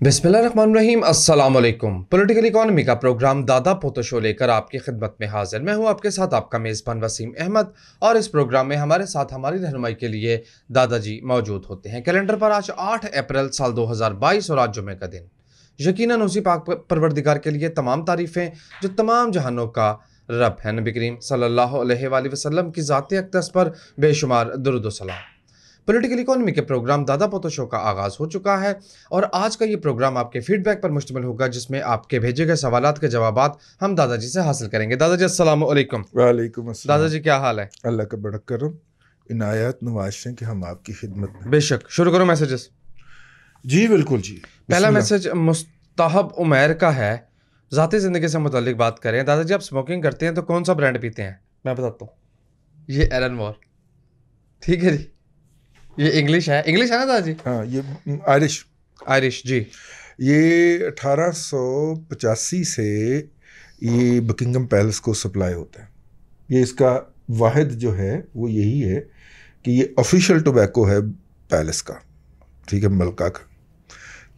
बिस्मिल्लाहिर्रहमानिर्रहीम अस्सलाम वालेकुम। पॉलिटिकल इकोनॉमी का प्रोग्राम दादा पोतो शो लेकर आपकी खिदमत में हाजिर। मैं हूं आपके साथ आपका मेज़बान वसीम अहमद और इस प्रोग्राम में हमारे साथ हमारी रहनुमाई के लिए दादाजी मौजूद होते हैं। कैलेंडर पर आज 8 अप्रैल साल 2022 और आज जुमे का दिन। यकीनन उसी पाक परवरदिगार के लिए तमाम तारीफ़ें जो तमाम जहानों का रब है। नबी करीम सल्लल्लाहु अलैहि वसल्लम की ज़ात अक़दस पर बेशुमार दुरूद व सलाम। पॉलिटिकल इकोनॉमी के प्रोग्राम दादा पोतो शो का आगाज़ हो चुका है और आज का ये प्रोग्राम आपके फीडबैक पर मुश्तमिल होगा, जिसमें आपके भेजे गए सवालात के जवाबात हम दादाजी से हासिल करेंगे। दादाजी अस्सलाम वालेकुम। वालेकुम अस्सलाम। दादाजी क्या हाल है? अल्लाह का बड़ा करम, इनायत नवाज़ हैं कि हम आपकी खिदमत में। बेशक। शुरू करो मैसेजेस। जी बिल्कुल जी। पहला बिस्मिल्लाह। मैसेज मुस्ताहब उमैर का है। ज़ाती ज़िंदगी से मुतल्लिक बात करें। दादाजी आप स्मोकिंग करते हैं तो कौन सा ब्रांड पीते हैं? मैं बताता हूँ, ये एलन मोर। ठीक है जी, ये इंग्लिश है ना दादाजी? हाँ, ये आयरिश। आयरिश जी। ये 1885 से ये बकिंगम पैलेस को सप्लाई होता है। ये इसका वाहिद जो है वो यही है कि ये ऑफिशियल टोबैको है पैलेस का, ठीक है, मलका का।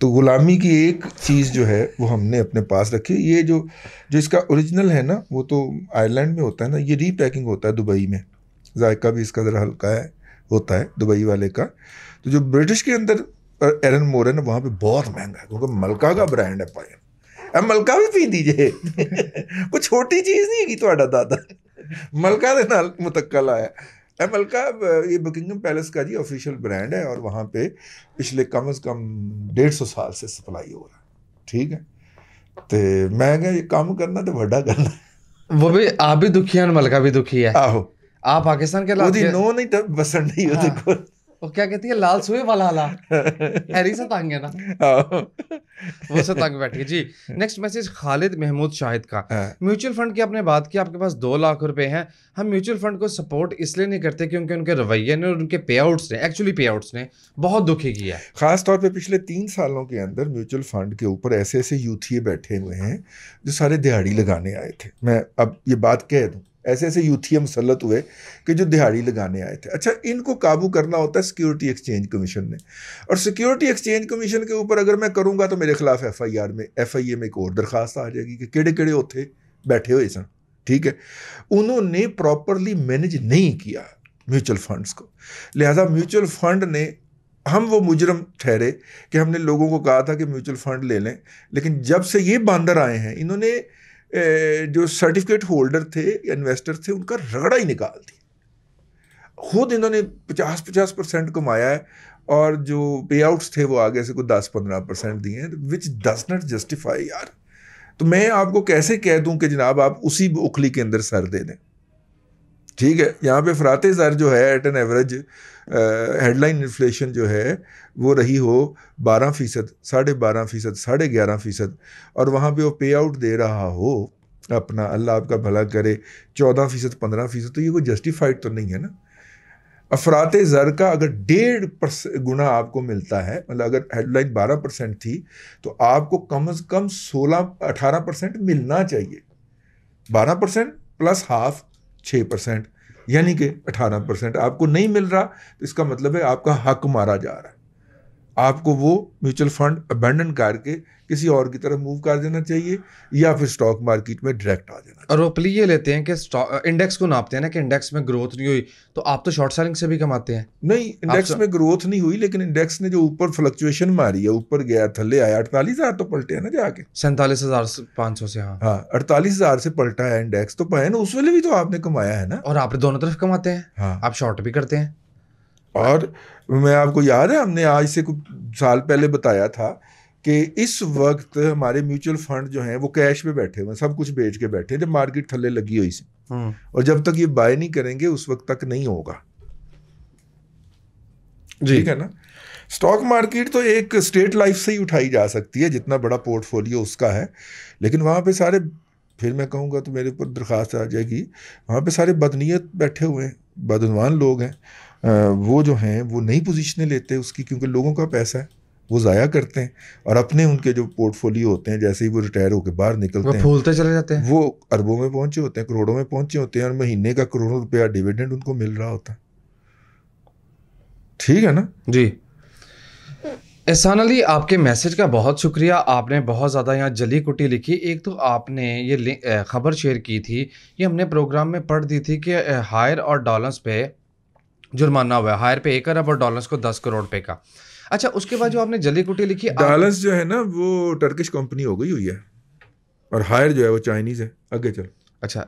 तो गुलामी की एक चीज़ जो है वो हमने अपने पास रखी। ये जो इसका ओरिजिनल है ना, वो तो आयरलैंड में होता है ना, ये रीपैकिंग होता है दुबई में। जायका भी इसका ज़रा हल्का है, होता है दुबई वाले का। तो जो ब्रिटिश के अंदर एरन मोर है ना, वहाँ पे बहुत महंगा है क्योंकि मलका का ब्रांड है पाए। अब मलका भी पी दीजिए कोई छोटी चीज़ नहीं है थोड़ा दादा मलका दे नाल मुतक्कल आया। मलका ये बकिंगम पैलेस का जी ऑफिशियल ब्रांड है और वहाँ पे पिछले कम से कम 150 साल से सप्लाई हो रहा है, ठीक है। तो मैं क्या ये काम करना तो बड़ा करना, वो भी आप भी दुखी हैं और मलका भी दुखी है। आहो आप पाकिस्तान के लाल नो नहीं तो बसन नहीं होते हाँ। को वो क्या कहती है, लाल सुए वाला हाला हैरी से तंग है ना, वो से तंग बैठी है जी। नेक्स्ट मैसेज खालिद महमूद शाहिद का। म्यूचुअल फंड की आपने बात की, आपके पास 2 लाख रुपए हैं। हम म्यूचुअल फंड को सपोर्ट इसलिए नहीं करते क्योंकि उनके रवैये ने और उनके पे आउट्स ने बहुत दुखी किया है। खास तौर पे पिछले 3 सालों के अंदर म्यूचुअल फंड के ऊपर ऐसे ऐसे यूथिये बैठे हुए हैं जो सारे दिहाड़ी लगाने आए थे। मैं अब ये बात कह दूं, ऐसे ऐसे यूथिये मुसल्लत हुए कि जो दिहाड़ी लगाने आए थे। अच्छा, इनको काबू करना होता है सिक्योरिटी एक्सचेंज कमीशन ने, और सिक्योरिटी एक्सचेंज कमीशन के ऊपर अगर मैं करूँगा तो मेरे खिलाफ FIA में एक और दरख्वास्त आ जाएगी कि केड़े केड़े उत्थे बैठे हुए सन, ठीक है। उन्होंने प्रॉपरली मैनेज नहीं किया म्यूचुअल फंड्स को, लिहाजा म्यूचुअल फंड ने, हम वो मुजरम ठहरे कि हमने लोगों को कहा था कि म्यूचुअल फंड ले लें, लेकिन जब से ये बंदर आए हैं इन्होंने जो सर्टिफिकेट होल्डर थे, इन्वेस्टर थे, उनका रगड़ा ही निकाल दिया। खुद इन्होंने 50% कमाया है और जो पे आउट्स थे वो आगे से कोई 10-15% दिए हैं, विच डज नॉट जस्टिफाई यार। तो मैं आपको कैसे कह दूं कि जनाब आप उसी उखली के अंदर सर दे दें, ठीक है। यहाँ पे फराते ज़र जो है at an average headline inflation जो है वो रही हो 12%, 12.5%, 11.5%, और वहाँ पे वो पे आउट दे रहा हो अपना, अल्लाह आपका भला करे, 14%, 15%, तो ये कोई जस्टिफाइड तो नहीं है ना। अफराते ज़र का अगर 1.5 गुना आपको मिलता है, मतलब अगर हेडलाइन 12% थी तो आपको कम से कम 16-18% मिलना चाहिए। 12% प्लस हाफ 6%, यानी कि 18% आपको नहीं मिल रहा, तो इसका मतलब है आपका हक मारा जा रहा है। आपको वो म्यूचुअल फंड अबैंडन करके किसी और की तरफ मूव कर देना चाहिए या फिर स्टॉक मार्केट में डायरेक्ट आ जाना चाहिए। और वो प्ली ये लेते हैं कि इंडेक्स को नापते हैं ना कि इंडेक्स में ग्रोथ नहीं हुई, तो आप तो शॉर्ट सेलिंग से भी कमाते हैं। नहीं, इंडेक्स में ग्रोथ नहीं हुई, लेकिन इंडेक्स ने जो ऊपर फ्लक्चुएशन मारी है, ऊपर गया थल्ले आया, 48,000 तो पलटे हैं ना जाके, 47,500 से। हाँ हाँ, 48,000 से पलटा है इंडेक्स, तो पाए ना, उस वेले भी तो आपने कमाया है ना। और आप दोनों तरफ कमाते हैं। हाँ, आप शॉर्ट भी करते हैं। और मैं आपको याद है हमने आज से कुछ साल पहले बताया था कि इस वक्त हमारे म्यूचुअल फंड जो हैं वो कैश पे बैठे हुए हैं, सब कुछ बेच के बैठे हैं जब मार्केट थल्ले लगी हुई सी, और जब तक ये बाय नहीं करेंगे उस वक्त तक नहीं होगा, ठीक है ना। स्टॉक मार्केट तो एक स्टेट लाइफ से ही उठाई जा सकती है, जितना बड़ा पोर्टफोलियो उसका है, लेकिन वहाँ पे सारे, फिर मैं कहूँगा तो मेरे ऊपर दरख्वास्त आ जाएगी, वहाँ पे सारे बदनीयत बैठे हुए हैं, बदनवान लोग हैं। वो जो हैं वो नई पोजीशनें लेते हैं उसकी, क्योंकि लोगों का पैसा है वो ज़ाया करते हैं, और अपने उनके जो पोर्टफोलियो होते हैं जैसे ही वो रिटायर होकर बाहर निकलते हैं फूलते चले जाते हैं, वो अरबों में पहुंचे होते हैं, करोड़ों में पहुंचे होते हैं, और महीने का करोड़ों रुपया डिविडेंड उनको मिल रहा होता है, ठीक है ना जी। एहसान अली, आपके मैसेज का बहुत शुक्रिया। आपने बहुत ज़्यादा यहाँ जली कुटी लिखी। एक तो आपने ये खबर शेयर की थी, ये हमने प्रोग्राम में पढ़ दी थी कि हायर और डॉलर्स पे जुर्माना हुआ है। हायर पे 1 अरब और डॉलर्स को 10 करोड़ पे का। अच्छा, उसके बाद जो आपने जली कुटी लिखी आप। डालस जो है ना वो टर्किश कंपनी हो गई हुई है, और हायर जो है वो चाइनीज़ है। आगे चल। अच्छा,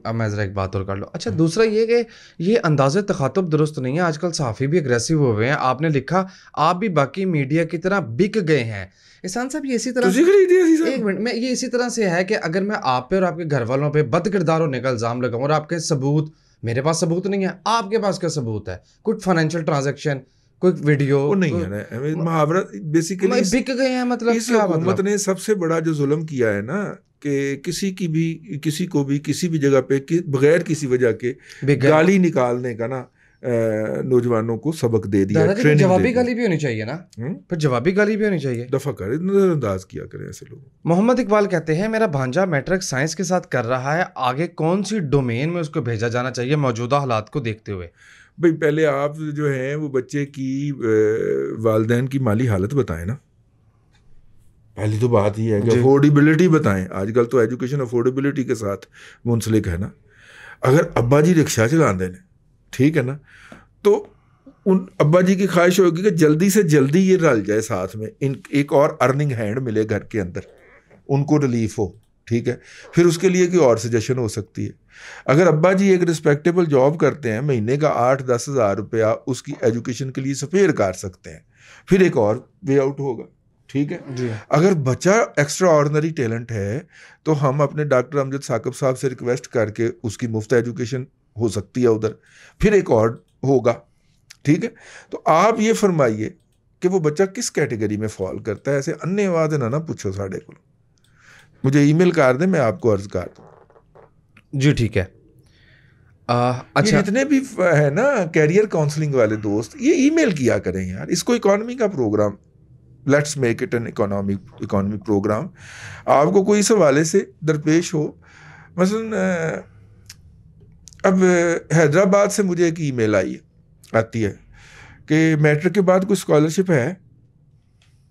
अब मैं ज़रा एक बात और कर लो। अच्छा, दूसरा ये कि ये अंदाज़े तखातुब दुरुस्त नहीं है। आजकल सहाफ़ी भी अग्रेसिव हो गए हैं। आपने लिखा, आप भी बाकी मीडिया की तरह बिक गए हैं। एहसान साहब, ये इसी तरह तुझे खरीदी है सीसा? एक मिनट में, ये इसी तरह से है कि अगर मैं आप पे और आपके घर वालों पे बद किरदार होने का इल्ज़ाम लगाऊं और आपके सबूत, मेरे पास सबूत नहीं है, आपके पास क्या सबूत है? कुछ फाइनेंशियल ट्रांजैक्शन, कोई वीडियो, वो नहीं है ना मुहावरा। बेसिकली बिक गए हैं, मतलब इस क्या हुकूमत मतलब? ने सबसे बड़ा जो जुल्म किया है ना, कि किसी को भी किसी भी जगह पे बगैर किसी वजह के बिक गए। गाली निकालने का ना, नौजवानों को सबक दे दिया, दादाजी, फिर ट्रेनिंग दे जवाबी दी। गाली भी होनी चाहिए ना? फिर जवाबी गाली भी होनी चाहिए। दफा कर, नजरअंदाज किया करें ऐसे लोग। मोहम्मद इकबाल कहते हैं, मेरा भांजा मैट्रिक साइंस के साथ कर रहा है, आगे कौन सी डोमेन में उसको भेजा जाना चाहिए मौजूदा हालात को देखते हुए? भाई पहले आप जो है वो बच्चे की वालदैन की माली हालत बताएं ना। पहली तो बात ये है कि जी। अफोर्डेबिलिटी बताएं। आजकल तो एजुकेशन अफोर्डेबिलिटी के साथ मुंसलिक है ना। अगर अब्बा जी रिक्शा चलाते हैं, ठीक है ना, तो उन अब्बा जी की ख्वाहिश होगी कि जल्दी से जल्दी ये रल जाए साथ में, इन एक और अर्निंग हैंड मिले घर के अंदर, उनको रिलीफ हो, ठीक है। फिर उसके लिए कोई और सजेशन हो सकती है। अगर अब्बा जी एक रिस्पेक्टेबल जॉब करते हैं, महीने का 8-10 हज़ार रुपया उसकी एजुकेशन के लिए स्पेयर कर सकते हैं, फिर एक और वे आउट होगा, ठीक है। जी। अगर बच्चा एक्स्ट्रा ऑर्डिनरी टैलेंट है तो हम अपने डॉक्टर अमजद साकिब साहब से रिक्वेस्ट करके उसकी मुफ्त एजुकेशन हो सकती है उधर, फिर एक और होगा, ठीक है। तो आप ये फरमाइए कि वो बच्चा किस कैटेगरी में फॉल करता है। ऐसे अन्य आवाज ना पूछो साढ़े को, मुझे ईमेल कर दे, मैं आपको अर्ज कर दूँ। जी, ठीक है। ये अच्छा। जितने भी है ना कैरियर काउंसलिंग वाले दोस्त, ये ईमेल किया करें यार। इसको इकोनॉमी का programme, let's make it an economy programme. आपको कोई इस हवाले से दरपेश हो, मसलन अब हैदराबाद से मुझे एक ईमेल आती है कि मैट्रिक के बाद कोई स्कॉलरशिप है।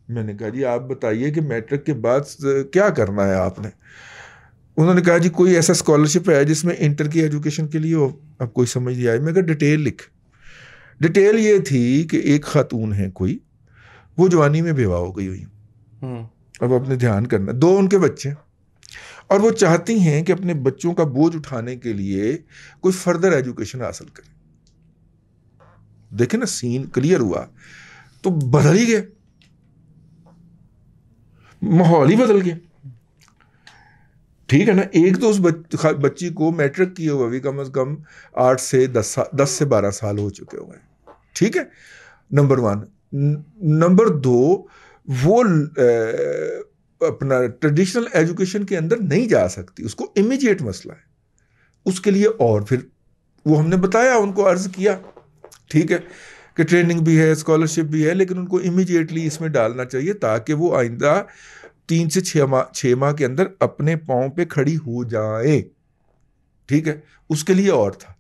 मैंने कहा जी आप बताइए कि मैट्रिक के बाद क्या करना है आपने। उन्होंने कहा जी कोई ऐसा स्कॉलरशिप है जिसमें इंटर की एजुकेशन के लिए हो। अब कोई समझ नहीं आई। मैं कहा डिटेल लिख। डिटेल ये थी कि एक खातून है कोई, वो जवानी में बेवा हो गई हुई। अब अपने ध्यान करना, 2 उनके बच्चे, और वो चाहती हैं कि अपने बच्चों का बोझ उठाने के लिए कोई फर्दर एजुकेशन हासिल करें। देखे ना, सीन क्लियर हुआ तो बदल ही गया, माहौल ही बदल गया, ठीक है ना। एक तो उस बच्ची को मैट्रिक किए हुए भी कम से कम 8 से 10 से 12 साल हो चुके हुए हैं, ठीक है, नंबर 1। नंबर 2, वो अपना ट्रेडिशनल एजुकेशन के अंदर नहीं जा सकती, उसको इमीडिएट मसला है उसके लिए। और फिर वो हमने बताया, उनको अर्ज किया, ठीक है, कि ट्रेनिंग भी है, स्कॉलरशिप भी है, लेकिन उनको इमीडिएटली इसमें डालना चाहिए ताकि वो आइंदा 3 से 6 माह के अंदर अपने पाँव पे खड़ी हो जाए, ठीक है। उसके लिए और था।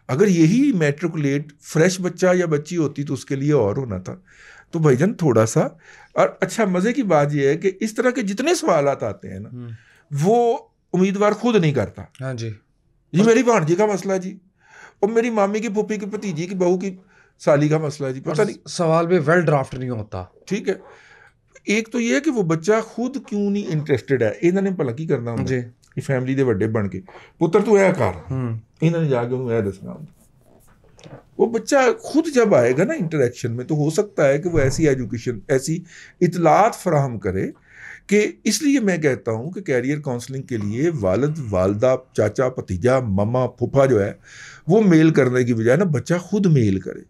अगर यही मैट्रिकुलेट फ्रेश बच्चा या बच्ची होती तो उसके लिए और होना था। तो भाईजान थोड़ा सा, और अच्छा मजे की बात यह है कि इस तरह के जितने सवाल आते हैं ना, वो उम्मीदवार खुद नहीं करता। हाँ जी। ये मेरी भांजी का मसला जी, और मेरी मामी की फूफी की भतीजी की बहू की साली का मसला जी, पता नहीं। सवाल भी वेल ड्राफ्ट नहीं होता, ठीक है। एक तो ये है कि वो बच्चा खुद क्यों नहीं इंटरेस्टेड है। इन्होंने भला की करना जी। ये फैमिली दे वड्डे बन के, पुत्र तू ऐ कर, इन्होंने जाके उन्हें ऐ दसना। वो बच्चा खुद जब आएगा ना इंटरेक्शन में, तो हो सकता है कि वो ऐसी एजुकेशन, ऐसी इतलात फराहम करे कि, इसलिए मैं कहता हूँ कि कैरियर काउंसलिंग के लिए वालिद, वालदा, चाचा, भतीजा, मामा, फूफा जो है वो मेल करने की बजाय ना बच्चा खुद मेल करे,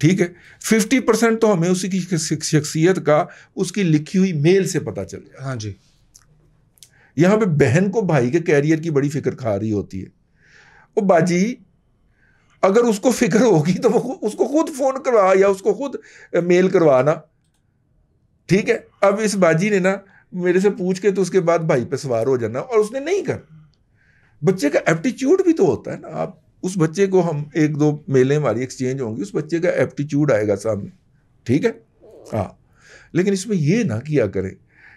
ठीक है। 50% तो हमें उसी की शख्सियत का उसकी लिखी हुई मेल से पता चल जाए। हाँ जी। यहाँ पे बहन को भाई के कैरियर की बड़ी फिक्र खा रही होती है। वो बाजी अगर उसको फिक्र होगी तो वो उसको खुद फोन करवा या उसको खुद मेल करवाना, ठीक है। अब इस बाजी ने ना मेरे से पूछ के तो उसके बाद भाई पे सवार हो जाना, और उसने नहीं कर। बच्चे का एप्टीट्यूड भी तो होता है ना। आप उस बच्चे को, हम 1-2 मेलें हमारी एक्सचेंज होंगी, उस बच्चे का एप्टीट्यूड आएगा सामने, ठीक है। हाँ, लेकिन इसमें ये ना किया करें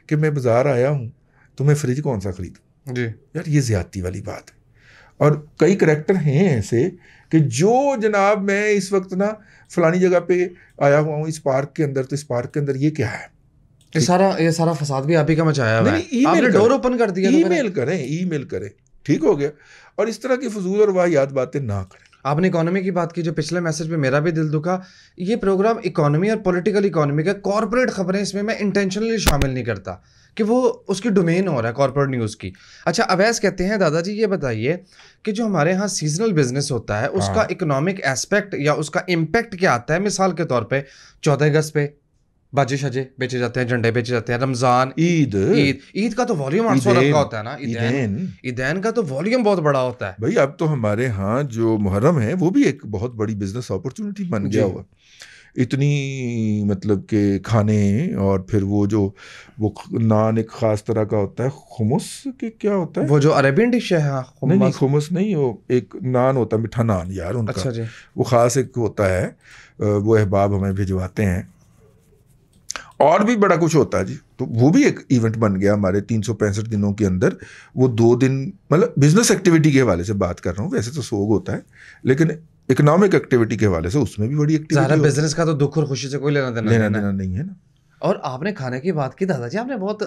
कि मैं बाजार आया हूँ तो मैं फ्रिज कौन सा खरीदूँ। जी यार ये ज्यादती वाली बात है। और कई करैक्टर हैं ऐसे कि जो जनाब मैं इस वक्त ना फलानी जगह पे आया हुआ हूँ इस पार्क के अंदर, तो इस पार्क के अंदर ये क्या है? ये सारा फसाद भी आप ही का मचाया हुआ नहीं है, नहीं, आपने डोर ओपन कर दिया। तो ईमेल करें, ठीक हो गया। और इस तरह की फजूल और वाहियात बातें ना करें। आपने इकोनॉमी की बात की, जो पिछले मैसेज में मेरा भी दिल दुखा। ये प्रोग्राम इकोनॉमी और पॉलिटिकल इकोनॉमी का, कॉर्पोरेट खबरें इसमें मैं इंटेंशनली शामिल नहीं करता कि वो उसकी डोमेन हो रहा है कॉर्पोरेट न्यूज़ की। अच्छा, अवैस कहते हैं दादाजी ये बताइए कि जो हमारे यहाँ सीजनल बिजनेस होता है उसका हाँ। इकोनॉमिक एस्पेक्ट या उसका इम्पैक्ट क्या आता है? मिसाल के तौर पे 14 अगस्त पे बाजे शजे बेचे जाते हैं, झंडे बेचे जाते हैं, रमजान, ईद ईद का तो वॉल्यूम 800 अरब का होता है ना। ईदैन ईदैन का तो वॉल्यूम बहुत बड़ा होता है भाई। अब तो हमारे यहाँ जो मुहर्रम है वो भी एक बहुत बड़ी बिजनेस अपॉर्चुनिटी बन गया हुआ। इतनी मतलब के खाने, और फिर वो नान एक खास तरह का होता है, खुमुस के क्या होता है वो जो अरेबियन डिश है। हाँ, नहीं खुमुस नहीं, वो एक नान होता है, मीठा नान यार उनका। अच्छा जी। वो खास एक होता है, वो अहबाब हमें भिजवाते हैं। और भी बड़ा कुछ होता है जी। तो वो भी एक इवेंट बन गया हमारे 365 दिनों के अंदर। वो 2 दिन, मतलब बिजनेस एक्टिविटी के हवाले से बात कर रहा हूँ, वैसे तो सोग होता है, लेकिन इकोनॉमिक एक्टिविटी के हवाले से उसमें भी बड़ी एक्टिविटी। बिजनेस का तो दुख और खुशी से कोई लेना देना नहीं है ना। और आपने खाने की बात की दादाजी, आपने बहुत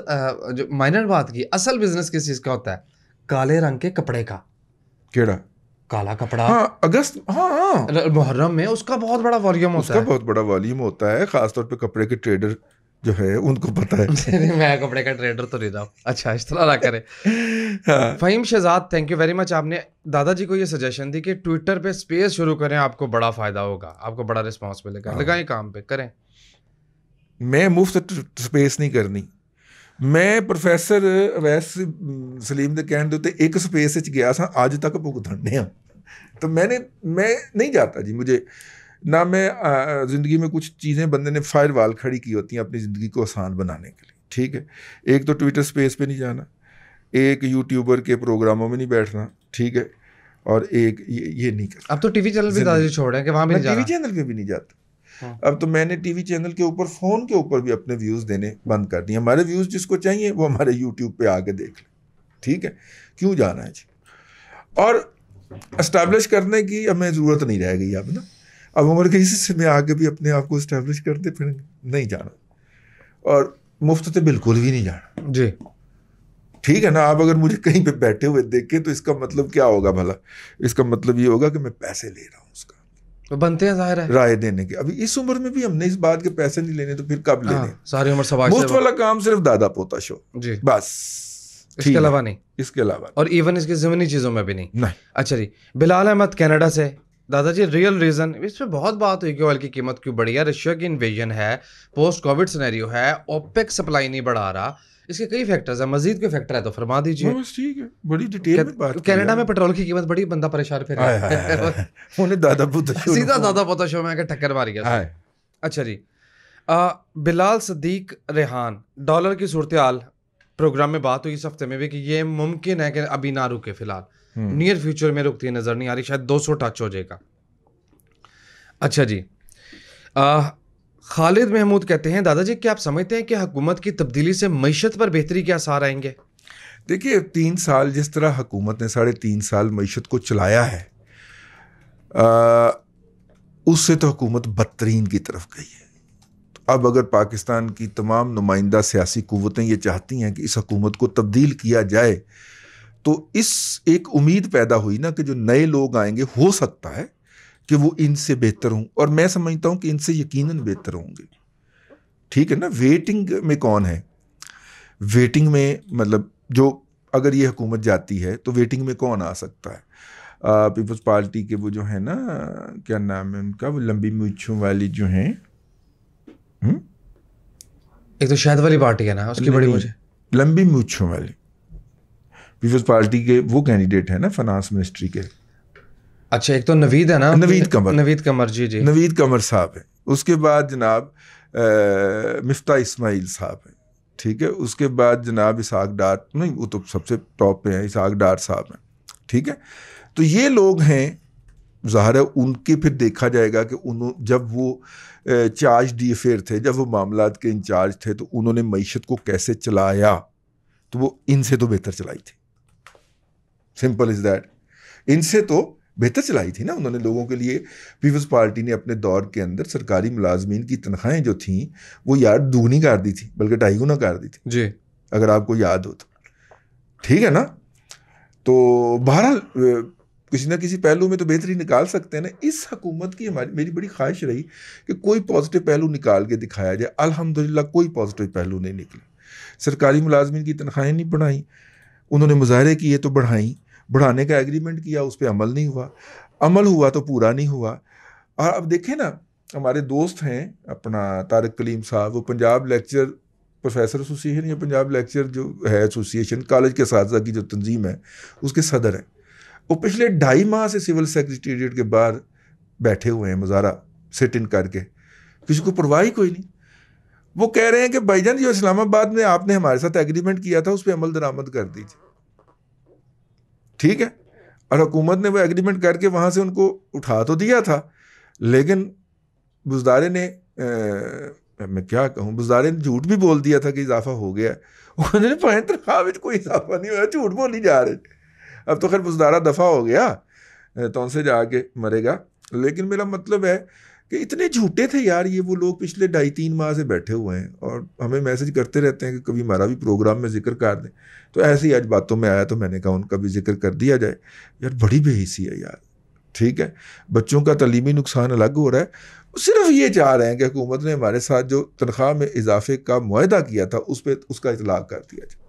जो माइनर बात की। असल बिजनेस किस चीज का होता है? काले रंग के कपड़े का। केड़ा? काला कपड़ा। हाँ, अगस्त, हाँ मुहर्रम में उसका बहुत बड़ा वॉल्यूम होता है। उसका बहुत बड़ा वॉल्यूम होता है, खासतौर पे कपड़े के ट्रेडर जो है उनको पता है। मैं कपड़े का ट्रेडर तो नहीं रहा हूँ। अच्छा, इस तरह ना करे। हाँ। Faheem Shahzad, thank you very much. आपने दादाजी को ये सजेशन दी कि ट्विटर पे स्पेस शुरू करें, आपको बड़ा फायदा होगा, आपको बड़ा रिस्पॉन्स मिलेगा। लगाएं काम पे, करें। मैं मुफ्त स्पेस नहीं करनी। मैं प्रोफैसर अवैस सलीम दे कहण दे उत्ते एक स्पेस विच गया सा, अज तक भुगतने आ। तो मैं नहीं जाता जी। मुझे ना, मैं ज़िंदगी में कुछ चीज़ें बंदे ने फायर वाल खड़ी की होती हैं अपनी ज़िंदगी को आसान बनाने के लिए, ठीक है। एक तो ट्विटर स्पेस पे नहीं जाना, एक यूट्यूबर के प्रोग्रामों में नहीं बैठना, ठीक है, और एक ये नहीं करना। अब तो टीवी चैनल भी दादाजी छोड़ रहे हैं कि वहाँ भी नहीं टीवी चैनल पे भी नहीं जाता। अब तो मैंने टीवी चैनल के ऊपर, फ़ोन के ऊपर भी अपने व्यूज़ देने बंद कर दिए। हमारे व्यूज़ जिसको चाहिए वो हमारे यूट्यूब पे आके देख ले, ठीक है। क्यों जाना है जी? और इस्टेब्लिश करने की हमें ज़रूरत नहीं रह गई अब ना। अब उम्र के हिस्से में आगे भी अपने आप को इस्टेब्लिश करते फिर नहीं जाना, और मुफ्त से बिल्कुल भी नहीं जाना जी, ठीक है ना। आप अगर मुझे कहीं पे बैठे हुए देखें तो इसका मतलब क्या होगा भला? इसका मतलब ये होगा कि मैं पैसे ले रहा हूँ उसका, तो बनते हैं जाहिर है राय देने के। अभी इस उम्र में भी हमने इस बात के पैसे नहीं लेने, तो फिर कब लेने? सारी उम्र सवाल मुफ्त वाला काम सिर्फ दादा पोता शो जी, बस, इसके अलावा नहीं। इसके अलावा और इवन इसकी ज़मीनी चीज़ों में भी नहीं। नहीं। अच्छा जी, बिलाल अहमद कनाडा से, दादाजी रियल रीज़न, इस पर बहुत बात हुई कि ऑयल की कीमत क्यों बढ़ी है। रशिया की इन्वेजन है, पोस्ट कोविड सिनेरियो है, ओपेक सप्लाई नहीं बढ़ा रहा, इसके कई फैक्टर्स हैं। मजीद कोई फैक्टर है तो फरमा दीजिए। बस ठीक है, बड़ी डिटेल में बात। कनाडा में पेट्रोल की कीमत बढ़ी, बंदा परेशान फिर उन्हें दादा पोता शो, सीधा दादा पोता शो में आके टक्कर मारी गया। अच्छा जी, बिलाल सदीक रेहान, डॉलर की सूरत हाल प्रोग्राम में बात हुई इस हफ्ते में भी कि ये मुमकिन है कि अभी ना रुके, फिलहाल नियर फ्यूचर में रुकती नजर नहीं आ रही, शायद 200 टच हो जाएगा। अच्छा जी, खालिद महमूद कहते हैं दादाजी क्या आप समझते हैं कि हुकूमत की तब्दीली से मईशत पर बेहतरी के आसार आएंगे? देखिए, 3 साल जिस तरह हुकूमत ने 3.5 साल मईशत को चलाया है, उससे तो हुकूमत बदतरीन की तरफ गई है। अब अगर पाकिस्तान की तमाम नुमाइंदा सियासी कुव्वतें ये चाहती हैं कि इस हुकूमत को तब्दील किया जाए, तो इस एक उम्मीद पैदा हुई ना कि जो नए लोग आएंगे हो सकता है कि वो इनसे बेहतर हों, और मैं समझता हूं कि इनसे यकीनन बेहतर होंगे, ठीक है ना। वेटिंग में कौन है? वेटिंग में मतलब जो अगर ये हुकूमत जाती है तो वेटिंग में कौन आ सकता है? पीपल्स पार्टी के वो जो है ना, क्या नाम है उनका, वो लंबी मूंछों वाली जो हैं, एक तो शायद वाली पार्टी है ना, उसकी बड़ी मुझे लंबी मूंछों वाली पीपल्स पार्टी के वो कैंडिडेट है ना फाइनेंस मिनिस्ट्री के। अच्छा, एक तो नवीद है ना, नवीद कमर जी जी, नवीद कमर साहब है। उसके बाद जनाब मिफ्ता इस्माइल साहब है, ठीक है। उसके बाद जनाब इसहाक डार, नहीं वो तो सबसे टॉप पे हैं, इसहाक डार साहब हैं, ठीक है। तो ये लोग हैं ज़ाहिर है उनके फिर देखा जाएगा कि जब वो चार्ज डी अफेयर थे, जब वो मामलात के इंचार्ज थे, तो उन्होंने मईशत को कैसे चलाया, तो वो इनसे तो बेहतर चलाई थी। Simple is that. इनसे तो बेहतर चलाई थी ना उन्होंने लोगों के लिए। पीपल्स पार्टी ने अपने दौर के अंदर सरकारी मुलाजमीन की तनख्वाहें जो थी वो यार दुगनी कर दी थी, बल्कि 2.5 गुना कर दी थी जी, अगर आपको याद हो तो। ठीक है ना। तो बहरहाल किसी ना किसी पहलू में तो बेहतरी निकाल सकते हैं ना। इस हुकूमत की मेरी बड़ी ख्वाहिश रही कि कोई पॉजिटिव पहलू निकाल के दिखाया जाए। अल्हम्दुलिल्लाह कोई पॉजिटिव पहलू नहीं निकले। सरकारी मुलाजमीन की तनख्वाहें नहीं बढ़ाई, उन्होंने मुजाहरे किए तो बढ़ाई, बढ़ाने का एग्रीमेंट किया, उस पर अमल नहीं हुआ, अमल हुआ तो पूरा नहीं हुआ। और अब देखें ना, हमारे दोस्त हैं अपना तारिक कलीम साहब, वो पंजाब लेक्चर प्रोफेसर एसोसिएशन या पंजाब लेक्चर जो है एसोसिएशन, कॉलेज के असातिज़ा की जो तंजीम है, उसके सदर हैं। वो पिछले 2.5 माह से सिविल सेक्रेटेरिएट के बाहर बैठे हुए हैं मुजाहरा सिट इन करके, किसी को परवाह ही कोई नहीं। वो कह रहे हैं कि भाईजान जो इस्लामाबाद में आपने हमारे साथ एग्रीमेंट किया था उस पर अमल दरामद कर दीजिए। ठीक है। और हुकूमत ने वो एग्रीमेंट करके वहाँ से उनको उठा तो दिया था, लेकिन बुज़दारे ने मैं क्या कहूँ, बुज़दारे ने झूठ भी बोल दिया था कि इजाफा हो गया। उन्होंने पाए तनख्वाह में कोई इजाफा नहीं हुआ, झूठ बोली जा रहे। अब तो खैर बुज़दारा दफ़ा हो गया तो उनसे जाके मरेगा। लेकिन मेरा मतलब है कि इतने झूठे थे यार ये वो लोग, पिछले 2.5-3 माह से बैठे हुए हैं और हमें मैसेज करते रहते हैं कि कभी हमारा भी प्रोग्राम में जिक्र कर दें। तो ऐसे ही आज बातों में आया तो मैंने कहा उनका भी जिक्र कर दिया जाए। यार बड़ी बेहिसी है यार। ठीक है, बच्चों का तलीमी नुकसान अलग हो रहा है, सिर्फ ये चाह रहे हैं कि हुकूमत ने हमारे साथ जो तनख्वाह में इजाफे का मुआहदा किया था उस पर उसका इतलाक कर दिया जाए,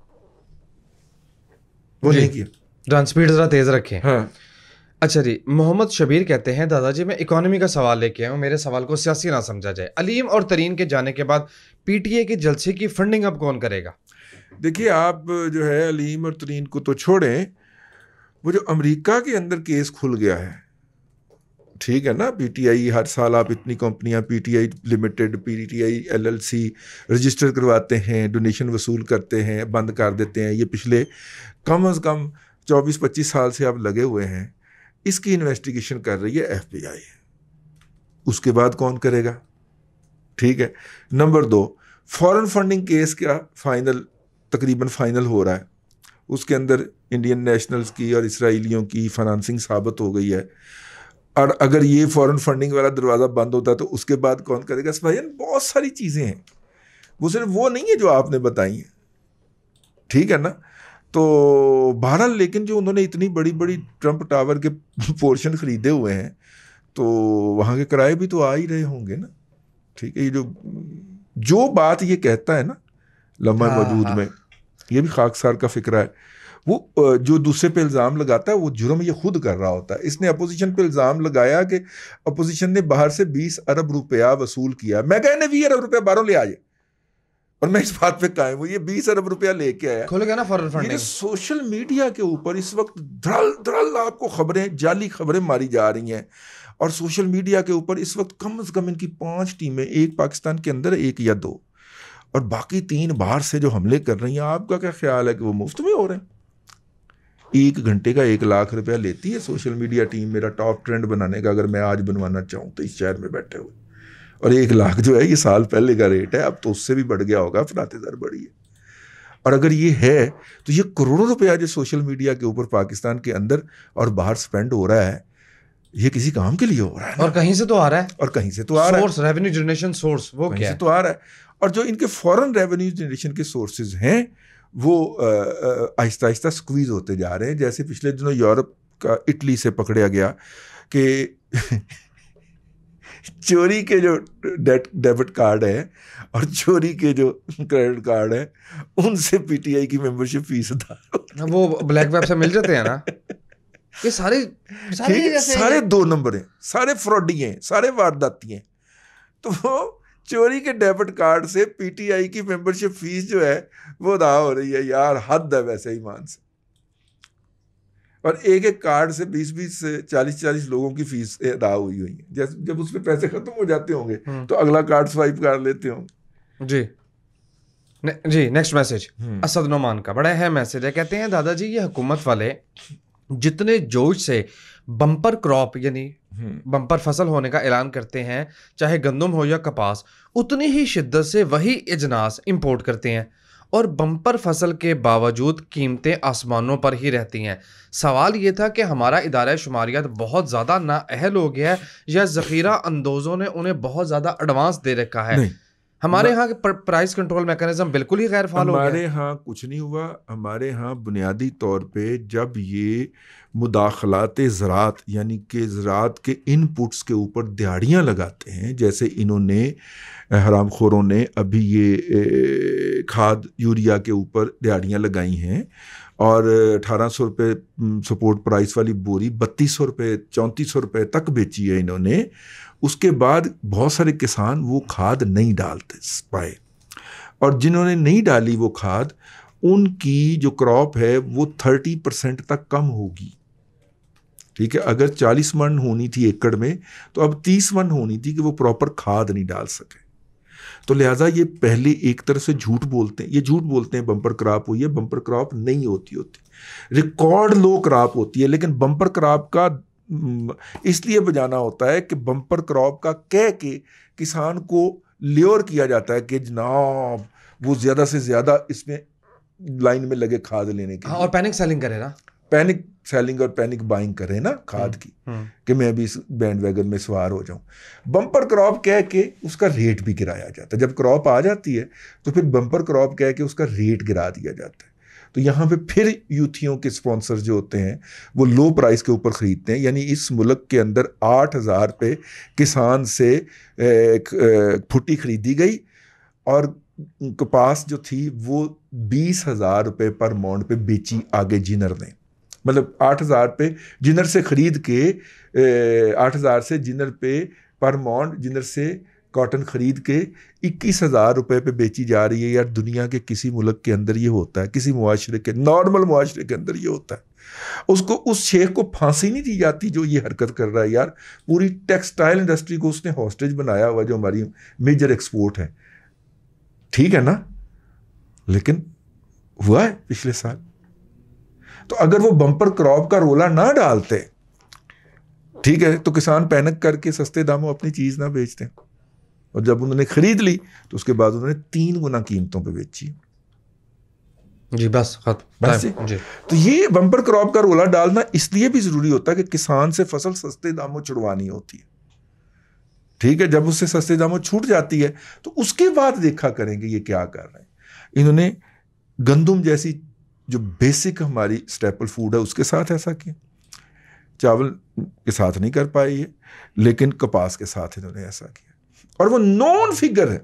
वो नहीं किया। डांस स्पीड ज़रा तेज़ रखें। हाँ अच्छा जी, मोहम्मद शबीर कहते हैं दादाजी मैं इकोनॉमी का सवाल लेके आया हूँ, मेरे सवाल को सियासी ना समझा जाए। अलीम और तरीन के जाने के बाद पीटीए के जलसे की फंडिंग अब कौन करेगा? देखिए, आप जो है अलीम और तरीन को तो छोड़ें, वो जो अमेरिका के अंदर केस खुल गया है, ठीक है ना, पीटीआई हर साल आप इतनी कंपनियां PTI limited, PTI LLC register करवाते हैं, डोनेशन वसूल करते हैं, बंद कर देते हैं। ये पिछले कम से कम 24-25 साल से अब लगे हुए हैं। इसकी इन्वेस्टिगेशन कर रही है एफबीआई। उसके बाद कौन करेगा? ठीक है। नंबर 2, फॉरेन फंडिंग केस का तकरीबन फाइनल हो रहा है। उसके अंदर इंडियन नेशनल्स की और इसराइलियों की फाइनेंसिंग साबित हो गई है। और अगर ये फॉरेन फंडिंग वाला दरवाज़ा बंद होता है तो उसके बाद कौन करेगा? भाई बहुत सारी चीज़ें हैं, वो सिर्फ वो नहीं है जो आपने बताई हैं। ठीक है ना। तो बहरहाल, लेकिन जो उन्होंने इतनी बड़ी बड़ी ट्रंप टावर के पोर्शन ख़रीदे हुए हैं तो वहाँ के किराए भी तो आ ही रहे होंगे ना। ठीक है। ये जो बात ये कहता है ना लम्हा मौजूद में, ये भी खाकसार का फिक्रा है। वो जो दूसरे पे इल्ज़ाम लगाता है वो जुर्म ये खुद कर रहा होता है। इसने अपोजिशन पे इल्ज़ाम लगाया कि अपोजिशन ने बाहर से 20 अरब रुपया वसूल किया। मैं कहने 20 अरब रुपया बाहरों ले आए, और मैं इस बात पे कायम हूँ, ये 20 अरब रुपया लेके आया। खोल गया ना फॉरेन फंडिंग। सोशल मीडिया के ऊपर इस वक्त धड़ल आपको खबरें, जाली खबरें मारी जा रही हैं। और सोशल मीडिया के ऊपर इस वक्त कम से कम इनकी 5 टीमें, एक पाकिस्तान के अंदर, एक या 2, और बाकी 3 बाहर से जो हमले कर रही हैं। आपका क्या ख्याल है कि वो मुफ्त में हो रहे हैं? 1 घंटे का 1 लाख रुपया लेती है सोशल मीडिया टीम मेरा टॉप ट्रेंड बनाने का, अगर मैं आज बनवाना चाहूँ तो इस शहर में बैठे हुए। और 1 लाख जो है ये साल पहले का रेट है, अब तो उससे भी बढ़ गया होगा, फराते दर बढ़ी है। और अगर ये है तो ये करोड़ों रुपया जो सोशल मीडिया के ऊपर पाकिस्तान के अंदर और बाहर स्पेंड हो रहा है, ये किसी काम के लिए हो रहा है ना? और कहीं से तो आ रहा है, और कहीं से तो आ रहा है। सोर्स, रेवेन्यू जनरेशन सोर्स, वो क्या है? तो आ रहा है। और जो इनके फॉरेन रेवेन्यू जनरेशन के सोर्सेज हैं वो आहिस्ता आहिस्ता स्क्वीज होते जा रहे हैं। जैसे पिछले दिनों यूरोप का इटली से पकड़ा गया कि चोरी के जो डेबिट कार्ड है और चोरी के जो क्रेडिट कार्ड है, उनसे पीटीआई की मेंबरशिप फीस अदा, वो ब्लैक वेब से मिल जाते हैं ना। ये सारे 2 नंबर हैं, सारे फ्रॉडी हैं, सारे वारदाती हैं। तो वो चोरी के डेबिट कार्ड से पीटीआई की मेंबरशिप फीस जो है वो अदा हो रही है। यार हद है वैसे ईमान से। और एक एक कार्ड से 20-20 40-40 लोगों की फीस अदा हुई है। जैसे जब उसमें पैसे खत्म हो जाते होंगे तो अगला कार्ड स्वाइप कर लेते होंगे। जी नेक्स्ट मैसेज असद नोमान का बड़ा है मैसेज है। कहते हैं दादाजी ये हुकूमत वाले जितने जोश से बम्पर क्रॉप यानी बम्पर फसल होने का ऐलान करते हैं, चाहे गंदम हो या कपास, उतनी ही शिद्दत से वही अजनास इंपोर्ट करते हैं और बम्पर फसल के बावजूद कीमतें आसमानों पर ही रहती हैं। सवाल ये था कि हमारा इदारा शुमारियात बहुत ज़्यादा नाअहल हो गया है या ज़ख़ीरा अंदोज़ों ने उन्हें बहुत ज़्यादा एडवांस दे रखा है। नहीं, हमारे यहाँ के प्राइस कंट्रोल मैकेनिज्म बिल्कुल ही गैर फाल हो गया हमारे है। यहाँ कुछ नहीं हुआ। हमारे यहाँ बुनियादी तौर पे जब ये मुदाखलात ज़रात यानी कि ज़रात के इनपुट्स के ऊपर दिहाड़ियाँ लगाते हैं, जैसे इन्होंने हरामखोरों ने अभी ये खाद यूरिया के ऊपर दिहाड़ियाँ लगाई हैं और 1800 रुपये सपोर्ट प्राइस वाली बोरी 3200 रुपये 3400 रुपये तक बेची है इन्होंने। उसके बाद बहुत सारे किसान वो खाद नहीं डालते पाए और जिन्होंने नहीं डाली वो खाद, उनकी जो क्रॉप है वो 30% तक कम होगी। ठीक है, अगर 40 मन होनी थी एकड़ में तो अब 30 मन होनी थी कि वो प्रॉपर खाद नहीं डाल सके। तो लिहाजा ये पहले एक तरह से झूठ बोलते हैं, ये झूठ बोलते हैं बम्पर क्रॉप हुई है, बम्पर क्रॉप नहीं होती, रिकॉर्ड लो क्रॉप होती है। लेकिन बम्पर क्रॉप का इसलिए बजाना होता है कि बम्पर क्रॉप का कह के किसान को ल्योर किया जाता है कि जनाब वो ज़्यादा से ज़्यादा इसमें लाइन में लगे खाद लेने के लिए। और पैनिक सेलिंग करे ना, पैनिक सेलिंग और पैनिक बाइंग करें ना खाद की, कि मैं भी इस बैंड वैगन में सवार हो जाऊं। बम्पर क्रॉप कह के उसका रेट भी गिराया जाता है। जब क्रॉप आ जाती है तो फिर बम्पर क्रॉप कह के उसका रेट गिरा दिया जाता है। तो यहाँ पे फिर यूथियों के स्पॉन्सर जो होते हैं वो लो प्राइस के ऊपर ख़रीदते हैं। यानी इस मुल्क के अंदर 8,000 रुपये किसान से फुट्टी ख़रीदी गई और कपास जो थी वो 20,000 रुपये पर मौंड पे बेची आगे जिनर ने। मतलब 8,000 रुपये जिनर से ख़रीद के 8,000 से जिनर पे पर मौंड जिनर से कॉटन ख़रीद के 21,000 रुपये पे बेची जा रही है। यार दुनिया के किसी मुल्क के अंदर ये होता है? किसी मुआशरे के, नॉर्मल मुआशरे के अंदर ये होता है? उसको, उस शेख को फांसी नहीं दी जाती जो ये हरकत कर रहा है। यार पूरी टेक्सटाइल इंडस्ट्री को उसने हॉस्टेज बनाया हुआ, जो हमारी मेजर एक्सपोर्ट है। ठीक है ना? लेकिन हुआ है पिछले साल। तो अगर वो बम्पर क्रॉप का रोला ना डालते, ठीक है, तो किसान पैनिक करके सस्ते दामों अपनी चीज़ ना बेचते, और जब उन्होंने खरीद ली तो उसके बाद उन्होंने 3 गुना कीमतों पे बेची। जी बस बस जी। तो ये बम्पर क्रॉप का रोला डालना इसलिए भी ज़रूरी होता है कि किसान से फसल सस्ते दामों छुड़वानी होती है। ठीक है, जब उससे सस्ते दामों छूट जाती है तो उसके बाद देखा करेंगे ये क्या कर रहे हैं। इन्होंने गंदम जैसी जो बेसिक हमारी स्टेपल फूड है उसके साथ ऐसा किया, चावल के साथ नहीं कर पाए ये, लेकिन कपास के साथ इन्होंने ऐसा किया। और वो नॉन फिगर है,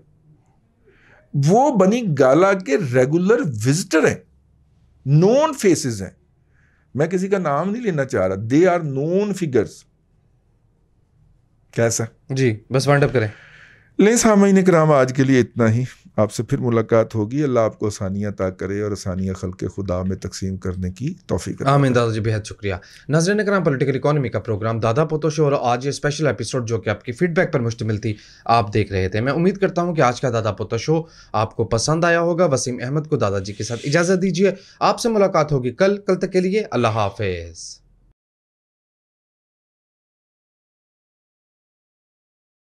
वो बनी गाला के रेगुलर विजिटर हैं, नॉन फेसेस हैं। मैं किसी का नाम नहीं लेना चाह रहा, दे आर नॉन फिगर्स। कैसा जी, बस वाइंड अप करें। लें सामाईन इकराम, आज के लिए इतना ही। आपसे फिर मुलाकात होगी। अल्लाह आपको आसानियाँ अता करे और आसानियाँ खल्क़े खुदा में तकसीम करने की तौफीक। आमीन दादा जी, बेहद शुक्रिया। नाज़रीन इकराम, पॉलिटिकल इकोनॉमी का प्रोग्राम दादा पोतो शो और आज ये स्पेशल एपिसोड जो कि आपकी फीडबैक पर मुश्तमिल थी, आप देख रहे थे। मैं उम्मीद करता हूँ कि आज का दादा पोतो शो आपको पसंद आया होगा। वसीम अहमद को दादाजी के साथ इजाज़त दीजिए। आपसे मुलाकात होगी कल तक के लिए अल्लाह हाफ़िज़।